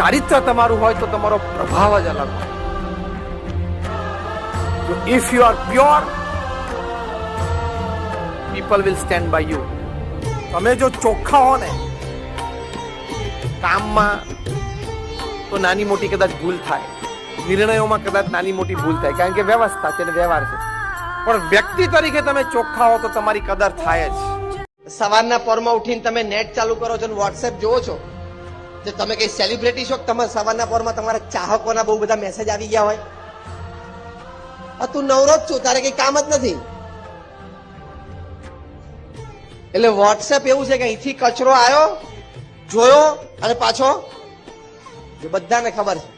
ચારિત્ર તમારું હોય તો તમારો પ્રભાવ જ અલગ હોય. So if you are pure, people will stand by you. તમે જો ચોખ્ખા હો ને કામમાં તો નાની મોટી કદાચ ભૂલ થાય, નિર્ણયોમાં કદાચ નાની મોટી ભૂલ થાય, કારણ કે વ્યવસ્થા છે ને વ્યવહાર છે, પણ વ્યક્તિ તરીકે તમે ચોખ્ખા હો તો તમારી કદર થાય જ. સવારના પોરમાં ઉઠીને તમે નેટ ચાલુ કરો છો અને વોટ્સએપ જોવો છો, તો તમે કઈ સેલિબ્રિટી છો? તમારા સવારના પોરમાં તમારા ચાહકોના બહુ બધા મેસેજ આવી ગયા હોય. તું નવરો જ છું, તારે કઈ કામ જ નથી. એટલે વોટ્સએપ એવું છે કે અહીંથી કચરો આવ્યો, જોયો અને પાછો જો બધાને ખબર છે.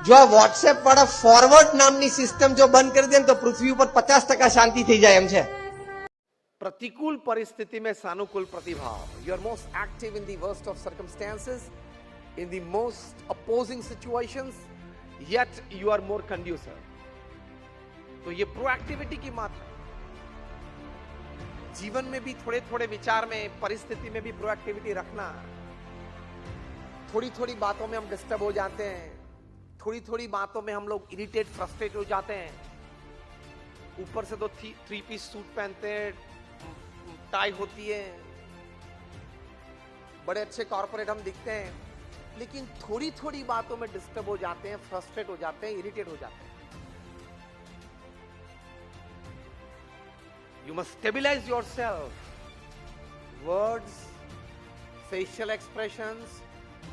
જો આ વોટ્સએપ વાળા ફોરવર્ડ નામની સિસ્ટમ જો બંધ કરી દે ને તો પૃથ્વી ઉપર 50% શાંતિ થઈ જાય એમ છે. प्रतिकूल परिस्थिति में सानुकूल प्रतिभाव. You are most active in the worst of circumstances, in the most opposing situations, yet you are more conducive. तो ये प्रोएक्टिविटी की बात है. जीवन में भी थोड़े थोड़े विचार में, परिस्थिति में भी प्रोएक्टिविटी रखना. थोड़ी थोड़ी बातों में हम डिस्टर्ब हो जाते हैं, थोड़ी थोड़ी बातों में हम लोग इरिटेट, फ्रस्ट्रेट हो जाते हैं. ऊपर से तो 3 पीस सूट पहनते हैं, टाई होती है, बड़े अच्छे कॉर्पोरेट हम दिखते हैं, लेकिन थोड़ी थोड़ी बातों में डिस्टर्ब हो जाते हैं, फ्रस्ट्रेट हो जाते हैं, इरिटेट हो जाते हैं. You must stabilize yourself. Words, facial expressions,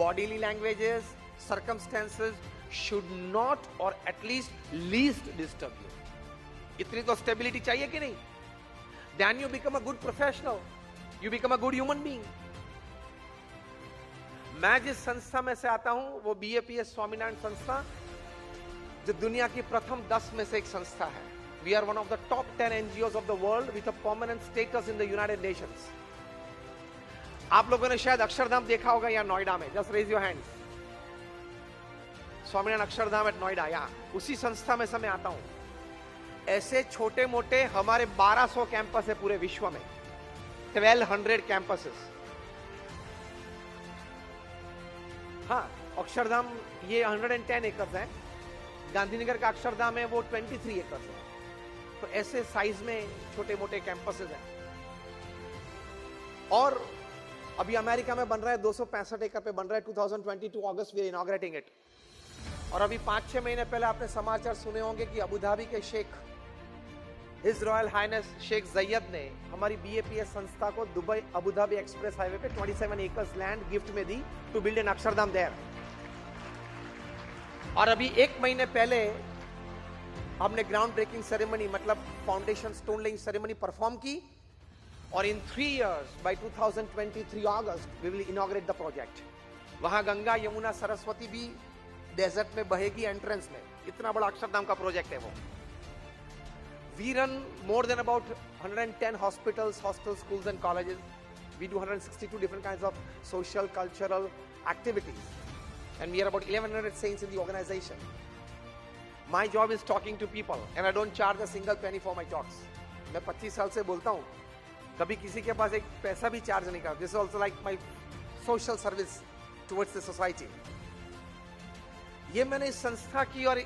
bodily languages, circumstances should not or at least least disturb you. इतनी तो स्टेबिलिटी चाहिए कि नहीं? Then you become a good professional. You become a good human being. मैं जिस संस्था में से आता हूं वो BAPS स्वामीनारायण संस्था, जो दुनिया की प्रथम 10 में से एक संस्था है. We are one of the top 10 NGOs of the world with a permanent status in the United Nations. आप लोगों ने शायद अक्षरधाम देखा होगा या नोएडा में. Just raise your hands. Swaminarayan Akshardham at Noida, या उसी संस्था में से मैं आता हूं. ऐसे छोटे मोटे हमारे 1200 कैंपस है पूरे विश्व में, 1200 कैंपसेस. हाँ, अक्षरधाम ये 110 एकर्स है. गांधीनगर का अक्षरधाम है वो 23 एकर्स है. तो ऐसे साइज में छोटे मोटे कैंपसेस हैं. और अभी अमेरिका में बन रहा है 265 एकड़ पे बन रहा है. 2022 अगस्त वी आर इनॉग्रेटिंग इट. और अभी 5-6 महीने पहले आपने समाचार सुने होंगे कि अबू धाबी के शेख हिज रॉयल हाइनेस शेख जैयद ने हमारी BAPS संस्था को Dubai Abu Dhabi express highway पे 27 एकर्स लैंड गिफ्ट में दी to build an Akshardham there. और अभी 1 महीने पहले हमने ग्राउंड ब्रेकिंग सेरेमनी, मतलब foundation stone laying ceremony perform की. और इन 3 years बाय 2023 August we will inaugurate the project. वहां गंगा, यमुना, सरस्वती भी डेजर्ट में बहेगी एंट्रेंस में. इतना बड़ा अक्षरधाम का प्रोजेक्ट है वो. We run more than about 110 hospitals, hostels, schools and colleges. We do 162 different kinds of social, cultural activities. And we are about 1100 saints in the organization. My job is talking to people and I don't charge a single penny for my talks. मैं 25 साल से बोलता हूँ, कभी किसी के पास एक पैसा भी चार्ज नहीं करता. This is also like my social service towards the society. ये मैंने इस संस्था की और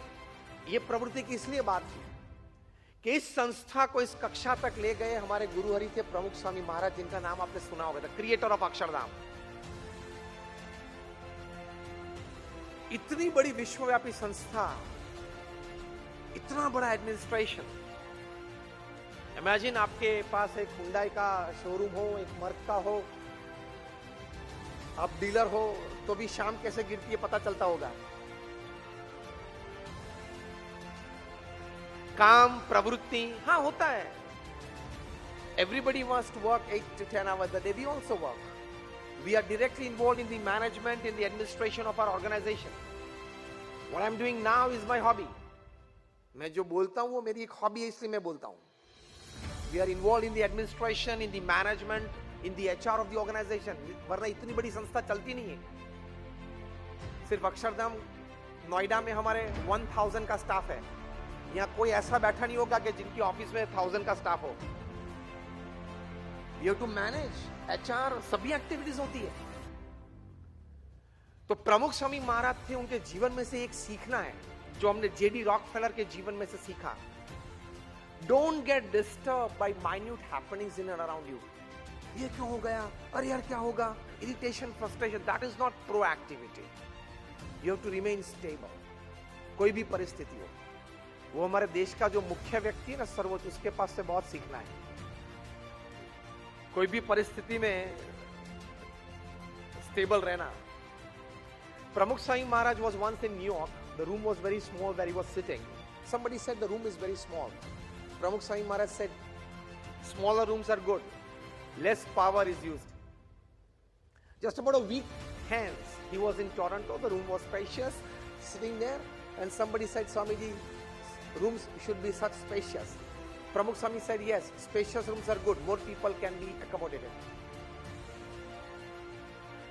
ये प्रवृत्ति की इसलिए बात की कि इस संस्था को इस कक्षा तक ले गए हमारे गुरु हरि थे प्रमुख स्वामी महाराज, जिनका नाम आपने सुना होगा, द क्रिएटर ऑफ अक्षरधाम. इतनी बड़ी विश्वव्यापी संस्था, इतना बड़ा एडमिनिस्ट्रेशन. इमेजिन आपके पास एक हुंडई का शोरूम हो, एक मर्क का हो, आप डीलर हो, तो भी शाम कैसे गिरती है पता चलता होगा. काम, प्रवृत्ति, हाँ होता है. Everybody wants to work 8 to 10 hours a day. We also work. We are directly involved in the management, in the administration of our organization. What I'm doing now is my hobby. मैं जो बोलता हूँ वो मेरी एक hobby है, इसलिए मैं बोलता हूँ. We are involved in the administration, in the management, in the HR of the organization. वरना इतनी बड़ी संस्था चलती नहीं है. सिर्फ अक्षरधाम नोएडा में हमारे 1000 का स्टाफ है. यहाँ कोई ऐसा बैठा नहीं होगा कि जिनकी ऑफिस में 1000 का स्टाफ हो. You have to manage HR, सभी एक्टिविटीज होती है. तो प्रमुख स्वामी महाराज थे, उनके जीवन में से एक सीखना है जो हमने जेडी रॉकफेलर के जीवन में से सीखा। Don't get disturb by minute happenings in and around you. ये क्यों हो गया, अरे यार क्या होगा, irritation, frustration, that is not proactivity. You have to remain stable. कोई भी परिस्थिति हो, वो हमारे देश का जो मुख्य व्यक्ति है ना, सर्वोच्च, उसके पास से बहुत सीखना है। कोई भी परिस्थिति में स्टेबल रहना। Pramukh Sai Maharaj was once in New York. The room was very small where he was sitting. Somebody said the room is very small. Pramukh Sai Maharaj said, smaller rooms are good. Less power is used. Just about a week hence, he was in Toronto. The room was spacious, sitting there. And somebody said, Swamiji, rooms should be such spacious. Pramukh Swami said, yes, spacious rooms are good. More people can be accommodated.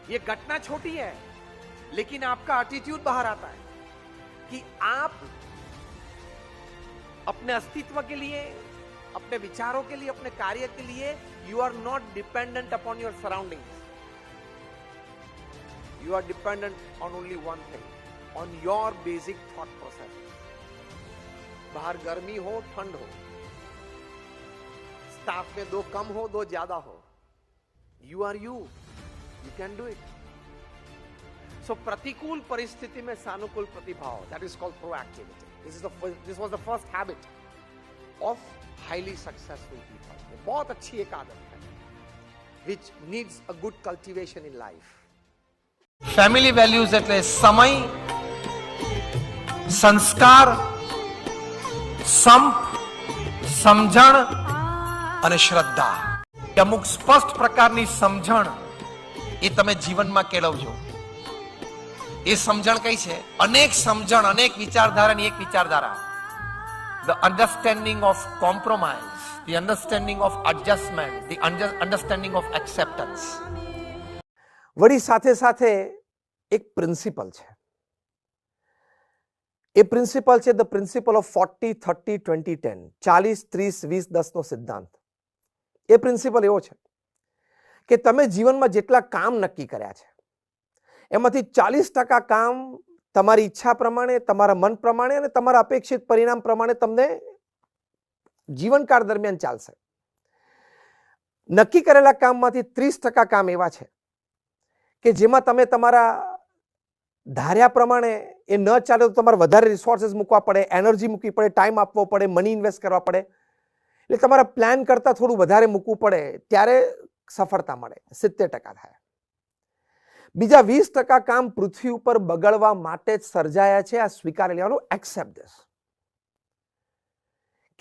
ये घटना छोटी है, लेकिन आपका attitude बाहर आता है कि आप अपने अस्तित्व के लिए, अपने विचारों के लिए, अपने कार्य के लिए you are not dependent upon your surroundings. You are dependent on only one thing, on your basic thought process. बाहर गर्मी हो, ठंड हो, स्टाफ में 2 कम हो, 2 ज्यादा हो, you are you can do it. So प्रतिकूल परिस्थिति में सानुकूल प्रतिभाव, that is called proactivity. This was the first habit of highly successful people. ये बहुत अच्छी एक आदत है, which needs a good cultivation in life. Family values એટલે સમય, સંસ્કાર, સંપ, સમજણ અને શ્રદ્ધા. અમુક સ્પષ્ટ પ્રકારની સમજણ એ તમે જીવનમાં કેળવજો. એ સમજણ કઈ છે? અનેક સમજણ, અનેક વિચારધારાની એક વિચારધારા. The understanding of compromise, the understanding of adjustment, the understanding of acceptance. વળી સાથે સાથે એક પ્રિન્સિપલ છે. એ પ્રિન્સિપલ છે ધ પ્રિન્સિપલ ઓફ 40 30 20 10, 40 30 20 10 નો સિદ્ધાંત. એ પ્રિન્સિપલ એવો છે કે તમે જીવનમાં જેટલા કામ નક્કી કર્યા છે, એમાંથી 40% કામ તમારી ઈચ્છા પ્રમાણે, તમારા મન પ્રમાણે અને તમારા અપેક્ષિત પરિણામ પ્રમાણે તમને જીવનકાળ દરમિયાન ચાલશે. નક્કી કરેલા કામમાંથી 30% કામ એવા છે કે જેમાં તમે તમારા ધાર્યા પ્રમાણે એ ન ચાલે તો તમારે વધારે રિસોર્સિસ મૂકવા પડે, એનર્જી મૂકવી પડે, ટાઈમ આપવો પડે, મની ઇન્વેસ્ટ કરવા પડે. એટલે તમારા પ્લાન કરતાં થોડું વધારે મૂકવું પડે, ત્યારે સફળતા મળે. 70% થાય. બીજા 20% કામ પૃથ્વી ઉપર બગડવા માટે જ સર્જાયા છે. આ સ્વીકારી લેવાનું, એક્સેપ્ટ ધીસ.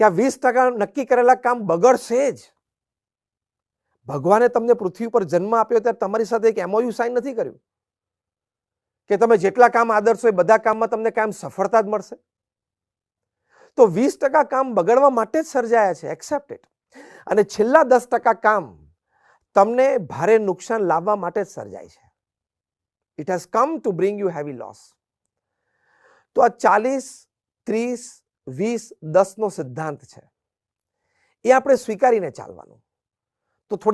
કે આ 20% નક્કી કરેલા કામ બગડશે જ. ભગવાને તમને પૃથ્વી ઉપર જન્મ આપ્યો ત્યારે તમારી સાથે એક MOU સાઇન નથી કર્યું કે તમે જેટલા કામ આદરશો એ બધા કામમાં તમને કાયમ સફળતા જ મળશે. તો 20% કામ બગડવા માટે જ સર્જાયા છે, એક્સેપ્ટ ઇટ. અને છેલ્લા 10% કામ તમને ભારે નુકસાન લાવવા માટે જ સર્જાય છે. It has come to bring you heavy loss. તો આ 40 30 20 10 નો સિદ્ધાંત છે, એ આપણે સ્વીકારીને ચાલવાનું. તો થોડી